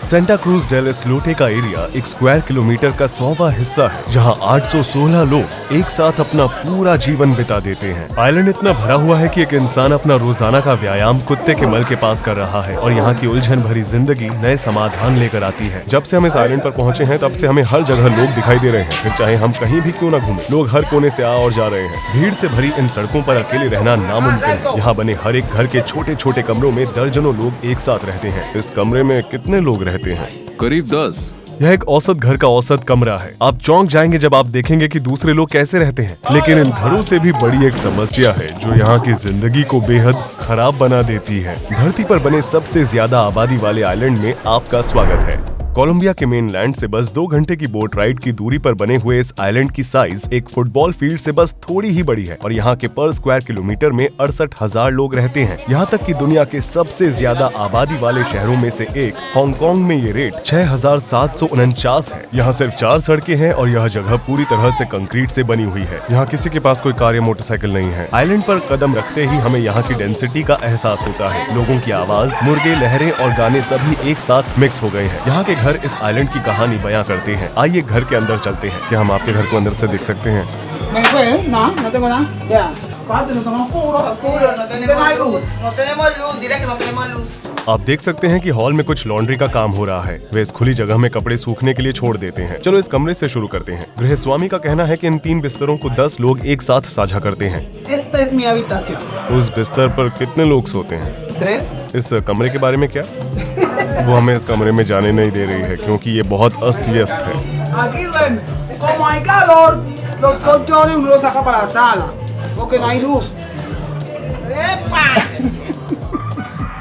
Santa cruise del एस्लोटे का area एक square kilometre का 100वां हिस्सा है, जहां 816 लोग एक साथ अपना पूरा जीवन बिता देते हैं। आइलैंड इतना भरा हुआ है कि एक इंसान अपना रोजाना का व्यायाम कुत्ते के मल के पास कर रहा है और यहाँ की उलझन भरी जिंदगी नए समाधान लेकर आती है। जब से हम इस आइलैंड पर पहुँचे हैं तब से हमें हर जगह लोग दिखाई दे रहे हैं, फिर चाहे हम कहीं भी क्यों न घूमें। लोग हर कोने से आ और जा रहे हैं। भीड़ से भरी इन सड़कों पर अकेले रहना नामुमकिन है। यहाँ बने हर एक घर के छोटे छोटे कमरों में दर्जनों लोग एक साथ रहते हैं। इस कमरे में कितने लोग रहते हैं? करीब 10। यह एक औसत घर का औसत कमरा है। आप चौंक जाएंगे जब आप देखेंगे कि दूसरे लोग कैसे रहते हैं। लेकिन इन घरों से भी बड़ी एक समस्या है जो यहाँ की जिंदगी को बेहद खराब बना देती है। धरती पर बने सबसे ज्यादा आबादी वाले आइलैंड में आपका स्वागत है। कोलंबिया के मेनलैंड से बस 2 घंटे की बोट राइड की दूरी पर बने हुए इस आइलैंड की साइज एक फुटबॉल फील्ड से बस थोड़ी ही बड़ी है और यहाँ के पर स्क्वायर किलोमीटर में 68,000 लोग रहते हैं। यहाँ तक कि दुनिया के सबसे ज्यादा आबादी वाले शहरों में से एक हांगकांग में ये रेट 6,749 है। यहाँ सिर्फ 4 सड़कें हैं और यह जगह पूरी तरह से कंक्रीट से बनी हुई है। यहाँ किसी के पास कोई कार या मोटरसाइकिल नहीं है। आइलैंड पर कदम रखते ही हमें यहाँ की डेंसिटी का एहसास होता है। लोगों की आवाज, मुर्गे, लहरें और गाने सभी एक साथ मिक्स हो गए हैं। यहाँ के घर इस आइलैंड की कहानी बयां करते हैं। आइए घर के अंदर चलते हैं। क्या हम आपके घर को अंदर से देख सकते हैं? आप देख सकते हैं कि हॉल में कुछ लॉन्ड्री का काम हो रहा है। वे इस खुली जगह में कपड़े सूखने के लिए छोड़ देते हैं। चलो इस कमरे से शुरू करते हैं। गृह स्वामी का कहना है कि इन 3 बिस्तरों को 10 लोग एक साथ साझा करते हैं। उस बिस्तर पर कितने लोग सोते हैं? 3। इस कमरे के बारे में क्या? वो हमें इस कमरे में जाने नहीं दे रही है क्योंकि ये बहुत अस्त व्यस्त है।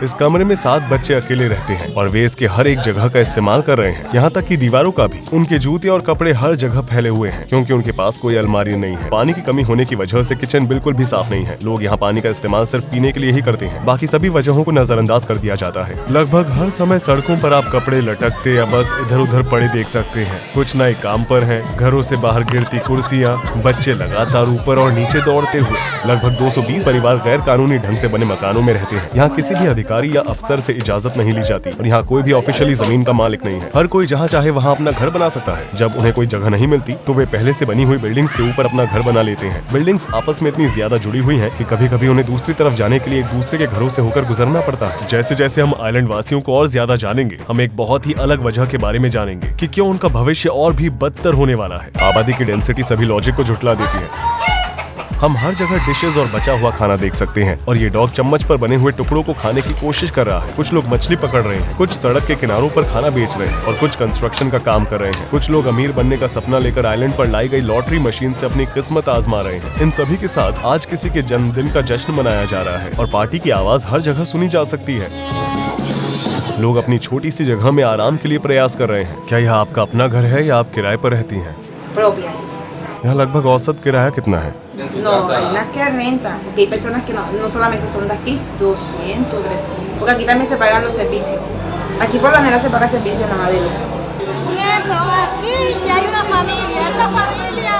इस कमरे में 7 बच्चे अकेले रहते हैं और वे इसके हर एक जगह का इस्तेमाल कर रहे हैं, यहाँ तक कि दीवारों का भी। उनके जूते और कपड़े हर जगह फैले हुए हैं क्योंकि उनके पास कोई अलमारी नहीं है। पानी की कमी होने की वजह से किचन बिल्कुल भी साफ नहीं है। लोग यहाँ पानी का इस्तेमाल सिर्फ पीने के लिए ही करते हैं। बाकी सभी वजहों को नजरअंदाज कर दिया जाता है। लगभग हर समय सड़कों पर आप कपड़े लटकते या बस इधर उधर पड़े देख सकते हैं। कुछ नए काम पर हैं, घरों से बाहर गिरती कुर्सियाँ, बच्चे लगातार ऊपर और नीचे दौड़ते हुए। लगभग 220 परिवार गैर कानूनी ढंग से बने मकानों में रहते हैं। यहाँ किसी भी अधिकारी या अफसर से इजाजत नहीं ली जाती और यहाँ कोई भी ऑफिशियली जमीन का मालिक नहीं है। हर कोई जहाँ चाहे वहाँ अपना घर बना सकता है। जब उन्हें कोई जगह नहीं मिलती तो वे पहले से बनी हुई बिल्डिंग्स के ऊपर अपना घर बना लेते हैं। बिल्डिंग्स आपस में इतनी ज्यादा जुड़ी हुई हैं कि कभी कभी उन्हें दूसरी तरफ जाने के लिए एक दूसरे के घरों से होकर गुजरना पड़ता है। जैसे जैसे हम आइलैंड वासियों को और ज्यादा जानेंगे, हम एक बहुत ही अलग वजह के बारे में जानेंगे कि क्यों उनका भविष्य और भी बदतर होने वाला है। आबादी की डेंसिटी सभी लॉजिक को झुठला देती है। हम हर जगह डिशेज और बचा हुआ खाना देख सकते हैं और ये डॉग चम्मच पर बने हुए टुकड़ों को खाने की कोशिश कर रहा है। कुछ लोग मछली पकड़ रहे हैं, कुछ सड़क के किनारों पर खाना बेच रहे हैं और कुछ कंस्ट्रक्शन का काम कर रहे हैं। कुछ लोग अमीर बनने का सपना लेकर आइलैंड पर लाई गई लॉटरी मशीन से अपनी किस्मत आजमा रहे हैं। इन सभी के साथ आज किसी के जन्मदिन का जश्न मनाया जा रहा है और पार्टी की आवाज हर जगह सुनी जा सकती है। लोग अपनी छोटी सी जगह में आराम के लिए प्रयास कर रहे हैं। क्या यह आपका अपना घर है या आप किराए पर रहती हैं? यहाँ लगभग औसत किराया कितना है? No, hay las que rentan, porque hay personas que no solamente son de aquí, 200, 300, porque aquí también se pagan los servicios. Aquí por lo general se paga servicio nada más de luz. Ejemplo, aquí ya hay una familia, esa familia,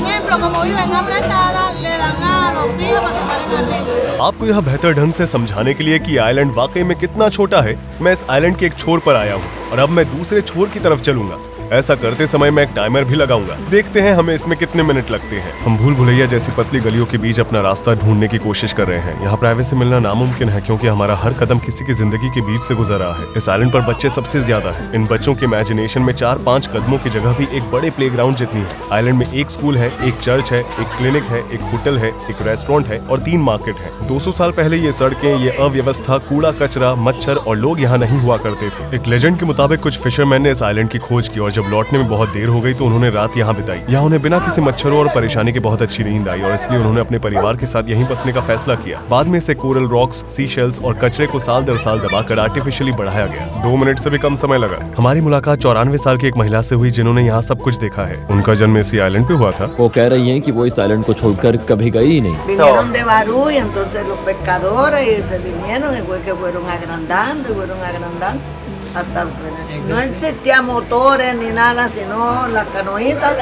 ejemplo, como viven apretada, le dan a los hijos para que paguen arriba. आपको यह बेहतर ढंग से समझाने के लिए कि island वाकई में कितना छोटा है, मैं इस आइलैंड के एक छोर पर आया हूँ और अब मैं दूसरे छोर की तरफ चलूंगा। ऐसा करते समय मैं एक टाइमर भी लगाऊंगा। देखते हैं हमें इसमें कितने मिनट लगते हैं। हम भूल भुलैया जैसी पतली गलियों के बीच अपना रास्ता ढूंढने की कोशिश कर रहे हैं। यहाँ प्राइवेसी मिलना नामुमकिन है क्योंकि हमारा हर कदम किसी की जिंदगी के बीच से गुजर रहा है। इस आइलैंड पर बच्चे सबसे ज्यादा हैं। इन बच्चों के इमेजिनेशन में 4-5 कदमों की जगह भी एक बड़े प्लेग्राउंड जितनी है। आइलैंड में एक स्कूल है, एक चर्च है, एक क्लिनिक है, एक होटल है, एक रेस्टोरेंट है और 3 मार्केट है। 200 साल पहले ये सड़कें, ये अव्यवस्था, कूड़ा कचरा, मच्छर और लोग यहाँ नहीं हुआ करते थे। एक लेजेंड के मुताबिक कुछ फिशरमैन ने इस आइलैंड की खोज की और जब लौटने में बहुत देर हो गई तो उन्होंने रात यहाँ बिताई। यहाँ उन्हें बिना किसी मच्छरों और परेशानी के बहुत अच्छी नींद आई और इसलिए उन्होंने अपने परिवार के साथ यहीं बसने का फैसला किया। बाद में इसे कोरल रॉक्स, सी शेल्स और कचरे को साल दर साल दबाकर आर्टिफिशियली बढ़ाया गया। 2 मिनट से भी कम समय लगा। हमारी मुलाकात 94 साल की एक महिला से हुई जिन्होंने यहाँ सब कुछ देखा है। उनका जन्म इसी आइलैंड पे हुआ था। वो कह रही हैं कि वो इस आइलैंड को छोड़कर कभी गई ही नहीं। Vinieron de Barú y entonces los pescadores y se vinieron y fue que fueron agrandando y fueron agrandando. hasta el frente. No existían motores ni nada, sino las canoitas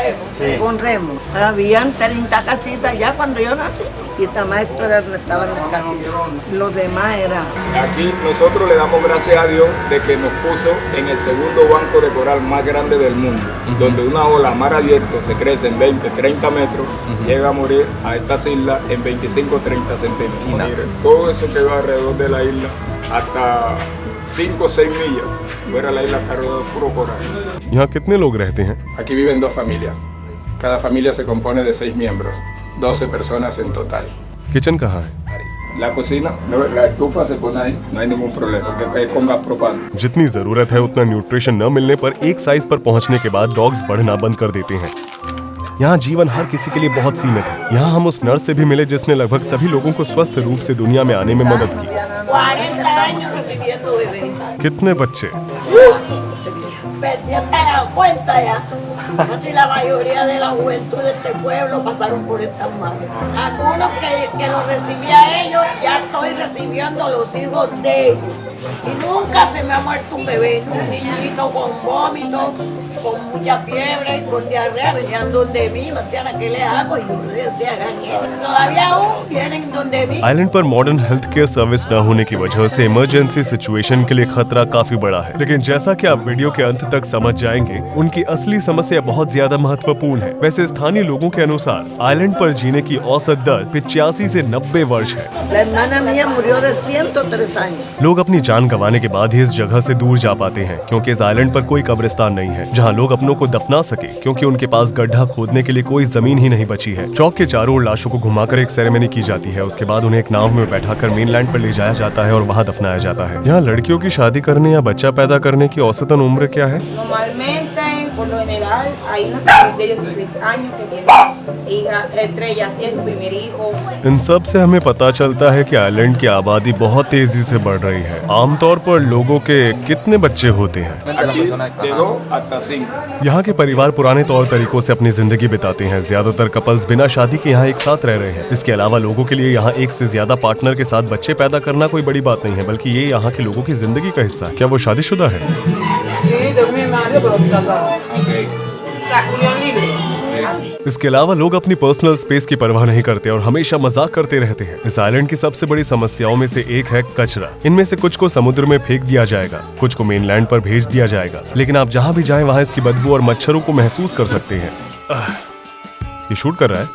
con remo. Habían 30 casitas ya cuando yo nací y esta maestra era el que estaba en las casitas. Los demás eran. Aquí nosotros le damos gracias a Dios de que nos puso en el segundo banco de coral más grande del mundo, donde una ola a mar abierto se crece en 20, 30 metros, llega a morir a estas islas en 25, 30 centímetros. Mire, todo eso que va alrededor de la isla, hasta 5 o 6 millas, fuera la isla está rodeada de puro coral. यहाँ कितने लोग रहते हैं? Aquí viven 2 familias. Cada familia se compone de 6 miembros, 12 personas en total. Kitchen कहाँ है? La cocina, la estufa se pone ahí, no hay ningún problema, porque es con gas propano. जितनी जरूरत है उतना न्यूट्रिशन न मिलने पर एक साइज पर पहुंचने के बाद डॉग्स बढ़ना बंद कर देते हैं। यहाँ जीवन हर किसी के लिए बहुत सीमित है। यहाँ हम उस नर्स से भी मिले जिसने लगभग सभी लोगों को स्वस्थ रूप से दुनिया में आने में मदद की। 40 años recibiendo bebés. कितने बच्चे? Perdí hasta la cuenta ya. Casi la mayoría de la juventud de este pueblo pasaron por estas manos. Algunos que los recibía ellos, ya estoy recibiendo los hijos de ellos. Y nunca se me ha muerto un bebé, un niñito con vómito, con mucha fiebre, con diarrea, venían donde mí, Marciana, ¿qué le hago? Y yo le decía, hagan eso. Todavía aún vienen donde mí. Island पर modern health care service न होने की वजह से emergency situation के लिए खतरा काफी बड़ा है। लेकिन जैसा कि आप वीडियो के अंत तक समझ जाएंगे, उनकी असली समस्या बहुत ज्यादा महत्वपूर्ण है। वैसे स्थानीय लोगों के अनुसार आइलैंड पर जीने की औसत दर 85 से 90 वर्ष है। La hermana mía murió de 103 años. लोग अपनी जान गंवाने के बाद ही इस जगह से दूर जा पाते हैं, क्योंकि इस आइलैंड पर कोई कब्रिस्तान नहीं है जहां लोग अपनों को दफना सके, क्योंकि उनके पास गड्ढा खोदने के लिए कोई जमीन ही नहीं बची है। चौक के चारों ओर लाशों को घुमाकर एक सेरेमनी की जाती है। उसके बाद उन्हें एक नाव में बैठाकर मेनलैंड पर ले जाया जाता है और वहां दफनाया जाता है। यहाँ लड़कियों की शादी करने या बच्चा पैदा करने की औसतन उम्र क्या है? Normalmente, por lo general, hay unos de 16 años que tienen hijas, entre ellas tienen su primer hijo. इन सब से हमें पता चलता है कि आइलैंड की आबादी बहुत तेजी से बढ़ रही है। आमतौर पर लोगों के कितने बच्चे होते हैं? Aquí de 2 hasta 5. यहाँ के परिवार पुराने तौर तरीकों से अपनी जिंदगी बिताते हैं। ज्यादातर कपल्स बिना शादी के यहाँ एक साथ रह रहे हैं। इसके अलावा लोगों के लिए यहाँ एक से ज्यादा पार्टनर के साथ बच्चे पैदा करना कोई बड़ी बात नहीं है, बल्कि ये यहाँ के लोगों की जिंदगी का हिस्सा है। क्या वो शादीशुदा है? इसके अलावा लोग अपनी पर्सनल स्पेस की परवाह नहीं करते और हमेशा मजाक करते रहते हैं। इस आइलैंड की सबसे बड़ी समस्याओं में से एक है कचरा। इनमें से कुछ को समुद्र में फेंक दिया जाएगा, कुछ को मेनलैंड पर भेज दिया जाएगा, लेकिन आप जहाँ भी जाएं वहाँ इसकी बदबू और मच्छरों को महसूस कर सकते हैं। ये शूट कर रहा है।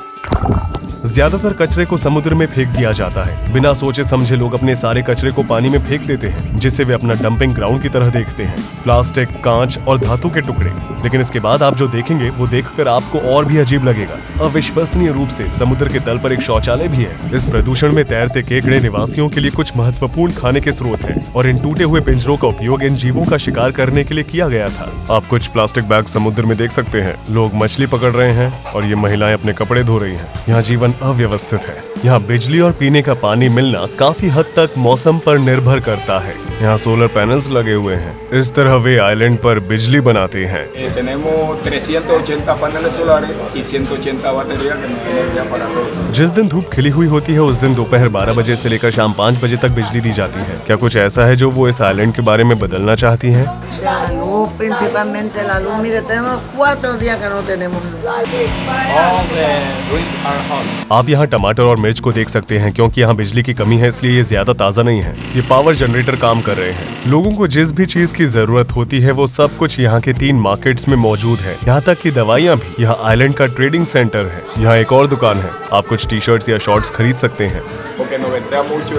ज्यादातर कचरे को समुद्र में फेंक दिया जाता है। बिना सोचे समझे लोग अपने सारे कचरे को पानी में फेंक देते हैं, जिसे वे अपना डंपिंग ग्राउंड की तरह देखते हैं। प्लास्टिक, कांच और धातु के टुकड़े। लेकिन इसके बाद आप जो देखेंगे वो देखकर आपको और भी अजीब लगेगा। अविश्वसनीय रूप से समुद्र के तल पर एक शौचालय भी है। इस प्रदूषण में तैरते केकड़े निवासियों के लिए कुछ महत्वपूर्ण खाने के स्रोत हैं और इन टूटे हुए पिंजरों का उपयोग इन जीवों का शिकार करने के लिए किया गया था। आप कुछ प्लास्टिक बैग समुद्र में देख सकते हैं। लोग मछली पकड़ रहे हैं और ये महिलाएं अपने कपड़े धो रही हैं। यहाँ जीवन अव्यवस्थित है। यहाँ बिजली और पीने का पानी मिलना काफी हद तक मौसम पर निर्भर करता है। यहाँ सोलर पैनल्स लगे हुए हैं। इस तरह वे आइलैंड पर बिजली बनाते हैं। Tenemos 380 paneles solares y 180 baterías que nos tienen ya para todo. जिस दिन धूप खिली हुई होती है उस दिन दोपहर 12 बजे से लेकर शाम 5 बजे तक बिजली दी जाती है। क्या कुछ ऐसा है जो वो इस आइलैंड के बारे में बदलना चाहती हैं? La luz, principalmente la luz. Mire, tenemos 4 días que no tenemos luz. आप यहाँ टमाटर और मिर्च को देख सकते हैं। क्योंकि यहाँ बिजली की कमी है इसलिए ये ज्यादा ताज़ा नहीं है। ये पावर जनरेटर काम कर रहे हैं। लोगों को जिस भी चीज की जरूरत होती है वो सब कुछ यहाँ के 3 मार्केट्स में मौजूद है। यहाँ तक कि दवाइयाँ भी। यहाँ आइलैंड का ट्रेडिंग सेंटर है। यहाँ एक और दुकान है। आप कुछ टी शर्ट्स या शॉर्ट्स खरीद सकते हैं। Porque nos ventea mucho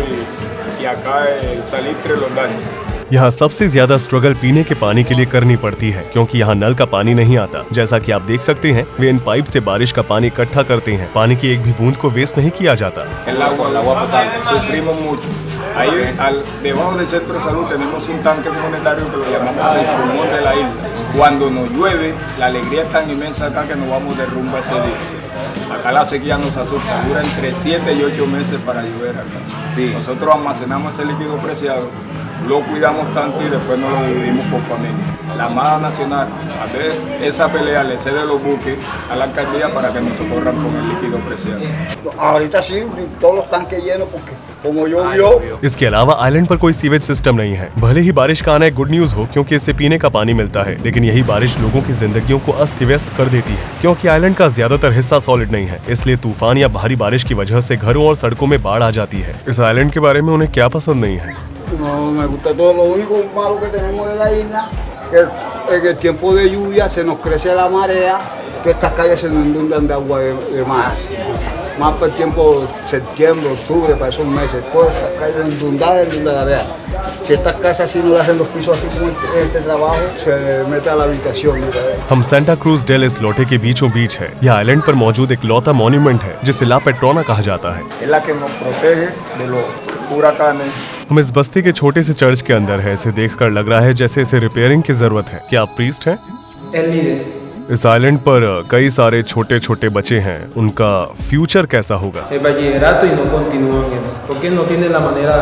y acá el salitre los daña. यहाँ सबसे ज्यादा स्ट्रगल पीने के पानी के लिए करनी पड़ती है, क्योंकि यहाँ नल का पानी नहीं आता। जैसा कि आप देख सकते हैं वे इन पाइप से बारिश का पानी इकट्ठा करते हैं। पानी की एक भी बूंद को वेस्ट नहीं किया जाता। El agua potable. Sufrimos mucho. Ahí debajo del centro de salud tenemos un tanque monetario que lo llamamos el pulmón de la isla. Cuando nos llueve, la alegría es tan inmensa acá que nos vamos de rumba ese día. Acá la sequía nos asusta, dura entre 7 y 8 meses para llover acá. Sí. Nosotros almacenamos ese líquido preciado, lo cuidamos tanto y después nos lo dividimos por familia. La Armada Nacional, a ver, esa pelea le cede los buques a la alcaldía para que nos socorran con el líquido preciado. Ahorita sí, todos los tanques llenos porque como llovió. इसके अलावा island पर कोई sewage system नहीं है। भले ही बारिश का आना एक गुड न्यूज हो क्योंकि इससे पीने का पानी मिलता है, लेकिन यही बारिश लोगों की जिंदगियों को अस्त व्यस्त कर देती है क्योंकि आइलैंड का ज्यादातर हिस्सा सॉलिड नहीं है। इसलिए तूफान या भारी बारिश की वजह से घरों और सड़कों में बाढ़ आ जाती है। इस आइलैंड के बारे में उन्हें क्या पसंद नहीं है? No me gusta todo. Lo único malo que tenemos de la isla que en el tiempo de lluvia se nos crece la marea, que estas calles se nos inundan de agua de mar. Más por el tiempo septiembre, octubre, para esos meses, pues estas calles inundadas. Si estas casas si no le hacen los pisos así como este trabajo, se mete a la habitación. हम Santa cruise del इस्लोटे के बीचों बीच है। यह island पर मौजूद एक लौता monument है जिसे ला पेट्रोना कहा जाता है। Es la que nos protege de los huracanes. हम इस बस्ती के छोटे से चर्च के अंदर है। इसे देखकर लग रहा है जैसे इसे रिपेयरिंग की जरूरत है। क्या आप प्रीस्ट हैं? El líder. इस आइलैंड पर कई सारे छोटे छोटे बच्चे हैं। उनका फ्यूचर कैसा होगा? El bachillerato y no continúan, porque no tienen la manera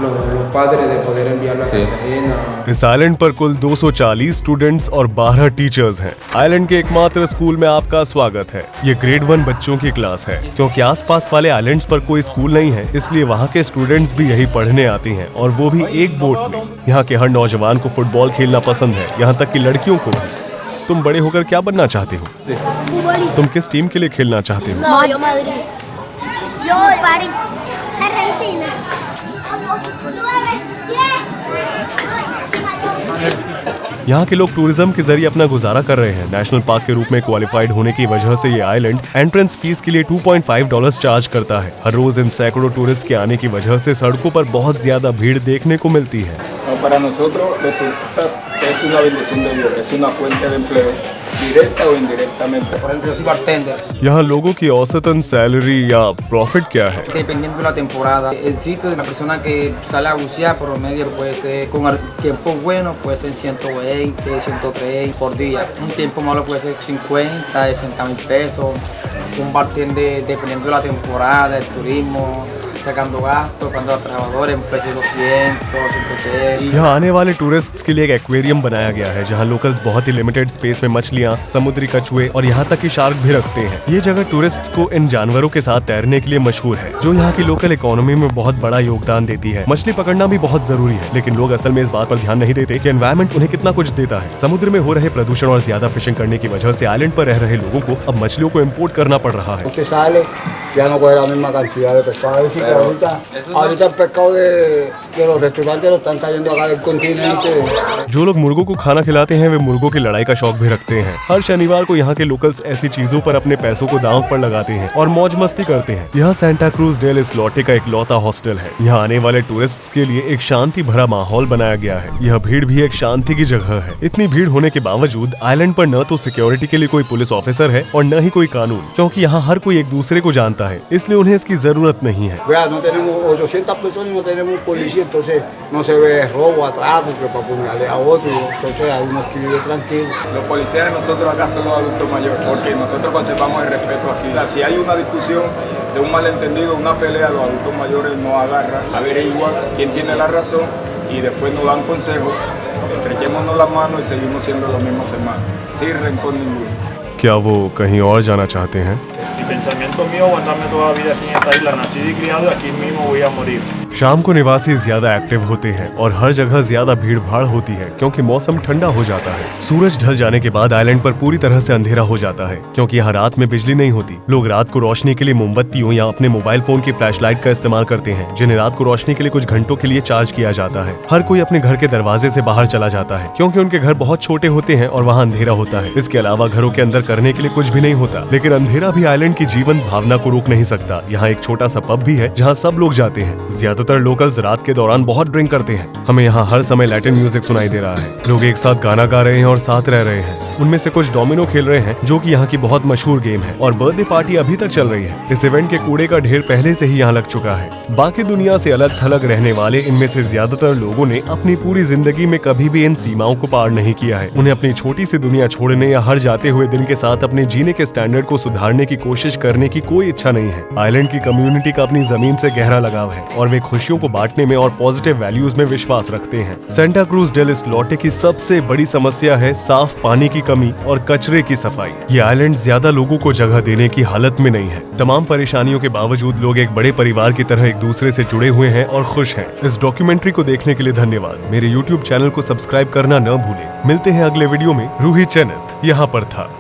los padres de poder enviarlo a Cartagena. इस आइलैंड पर कुल 240 स्टूडेंट्स और 12 टीचर्स हैं। आइलैंड के एकमात्र स्कूल में आपका स्वागत है। ये ग्रेड 1 बच्चों की क्लास है क्योंकि आसपास वाले आइलैंड्स पर कोई स्कूल नहीं है, इसलिए वहाँ के स्टूडेंट्स भी यही पढ़ने आते हैं और वो भी एक बोट में। यहाँ के हर नौजवान को फुटबॉल खेलना पसंद है, यहाँ तक कि लड़कियों को भी। तुम बड़े होकर क्या बनना चाहते हो? तुम किस टीम के लिए खेलना चाहते हो? No, yo Madrid. Yo París. Argentina. यहाँ के लोग टूरिज्म के जरिए अपना गुजारा कर रहे हैं। नेशनल पार्क के रूप में क्वालिफाइड होने की वजह से ये आइलैंड एंट्रेंस फीस के लिए $2.5 चार्ज करता है। हर रोज इन सैकड़ों टूरिस्ट के आने की वजह से सड़कों पर बहुत ज्यादा भीड़ देखने को मिलती है। Para nosotros los turistas es una bendición de Dios, es una fuente de empleo, directa o indirectamente. Por ejemplo, yo soy bartender. यहाँ लोगों की औसतन सैलरी या प्रॉफिट क्या है? Dependiendo de la temporada, el sitio de la persona que sale a bucear por promedio puede ser con el tiempo bueno, puede ser 120, 130 por día. Un tiempo malo puede ser 50, 60,000 pesos. Un bartender, dependiendo de la temporada, el turismo, sacando gastos, cuando los trabajadores empecé 200, 180. यहाँ आने वाले tourists के लिए एक aquarium बनाया गया है जहाँ लोकल्स बहुत ही लिमिटेड स्पेस में मछलियाँ, समुद्री कछुए और यहाँ तक कि शार्क भी रखते हैं। ये जगह टूरिस्ट्स को इन जानवरों के साथ तैरने के लिए मशहूर है, जो यहाँ की लोकल इकोनॉमी में बहुत बड़ा योगदान देती है। मछली पकड़ना भी बहुत जरूरी है, लेकिन लोग असल में इस बात पर ध्यान नहीं देते कि एनवायरनमेंट उन्हें कितना कुछ देता है। समुद्र में हो रहे प्रदूषण और ज्यादा फिशिंग करने की वजह से आइलैंड पर रह रहे लोगों को अब मछलियों को इम्पोर्ट करना पड़ रहा है। Usted sale, ya no coge la misma cantidad de pescado. Así que ahorita el pescado de los restaurantes lo están trayendo acá del continente. जो लोग मुर्गों को खाना खिलाते हैं वे मुर्गों की लड़ाई का शौक भी रखते हैं। हर शनिवार को यहाँ के लोकल्स ऐसी चीजों पर अपने पैसों को दांव पर लगाते हैं और मौज मस्ती करते हैं। यह सेंटा क्रूज डेल इस्लोटे का इकलौता हॉस्टल है। यहाँ आने वाले टूरिस्ट्स के लिए एक शांति भरा माहौल बनाया गया है। यह भीड़ भी एक शांति की जगह है। इतनी भीड़ होने के बावजूद आइलैंड पर न तो सिक्योरिटी के लिए कोई पुलिस ऑफिसर है और न ही कोई कानून, क्योंकि यहाँ हर कोई एक दूसरे को जानता है, इसलिए उन्हें इसकी जरूरत नहीं है। Vea, no tenemos 800 personas y no tenemos policía, entonces no se ve robo, atraco, que para apuñalar a otro, entonces hay unos que viven tranquilos. Los policías de nosotros acá son los adultos mayores, porque nosotros conservamos el respeto aquí. O sea, si hay una discusión de un malentendido, una pelea, los adultos mayores nos agarran, averiguan quién tiene la razón y después nos dan consejos, estrechémonos las manos y seguimos siendo los mismos hermanos, sin rencor ninguno. क्या वो कहीं और जाना चाहते हैं? Mi pensamiento mío aguantarme toda la vida aquí en esta isla, nacido y criado, aquí mismo voy a morir. शाम को निवासी ज्यादा एक्टिव होते हैं और हर जगह ज्यादा भीड़ भाड़ होती है क्योंकि मौसम ठंडा हो जाता है। सूरज ढल जाने के बाद आइलैंड पर पूरी तरह से अंधेरा हो जाता है क्योंकि यहाँ रात में बिजली नहीं होती। लोग रात को रोशनी के लिए मोमबत्तियों या अपने मोबाइल फोन की फ्लैशलाइट का इस्तेमाल करते हैं, जिन्हें रात को रोशनी के लिए कुछ घंटों के लिए चार्ज किया जाता है। हर कोई अपने घर के दरवाजे से बाहर चला जाता है क्योंकि उनके घर बहुत छोटे होते हैं और वहाँ अंधेरा होता है। इसके अलावा घरों के अंदर करने के लिए कुछ भी नहीं होता, लेकिन अंधेरा भी आइलैंड की जीवंत भावना को रोक नहीं सकता। यहाँ एक छोटा सा पब भी है जहाँ सब लोग जाते हैं। ज्यादातर लोकल्स रात के दौरान बहुत ड्रिंक करते हैं। हमें यहाँ हर समय लैटिन म्यूजिक सुनाई दे रहा है। लोग एक साथ गाना गा रहे हैं और साथ रह रहे हैं। उनमें से कुछ डोमिनो खेल रहे हैं, जो कि यहाँ की बहुत मशहूर गेम है, और बर्थडे पार्टी अभी तक चल रही है। इस इवेंट के कूड़े का ढेर पहले से ही यहाँ लग चुका है। बाकी दुनिया से अलग थलग रहने वाले इनमें से ज्यादातर लोगों ने अपनी पूरी जिंदगी में कभी भी इन सीमाओं को पार नहीं किया है। उन्हें अपनी छोटी सी दुनिया छोड़ने या हर जाते हुए दिन के साथ अपने जीने के स्टैंडर्ड को सुधारने की कोशिश करने की कोई इच्छा नहीं है। आइलैंड की कम्युनिटी का अपनी जमीन से गहरा लगाव है और वे खुश खुशियों को बांटने में और पॉजिटिव वैल्यूज में विश्वास रखते हैं। सेंटा क्रूज डेल इस्लॉटे की सबसे बड़ी समस्या है साफ पानी की कमी और कचरे की सफाई। ये आइलैंड ज्यादा लोगों को जगह देने की हालत में नहीं है। तमाम परेशानियों के बावजूद लोग एक बड़े परिवार की तरह एक दूसरे से जुड़े हुए हैं और खुश हैं। इस डॉक्यूमेंट्री को देखने के लिए धन्यवाद। मेरे YouTube चैनल को सब्सक्राइब करना न भूलें। मिलते हैं अगले वीडियो में। रूही चेनेथ यहाँ पर था।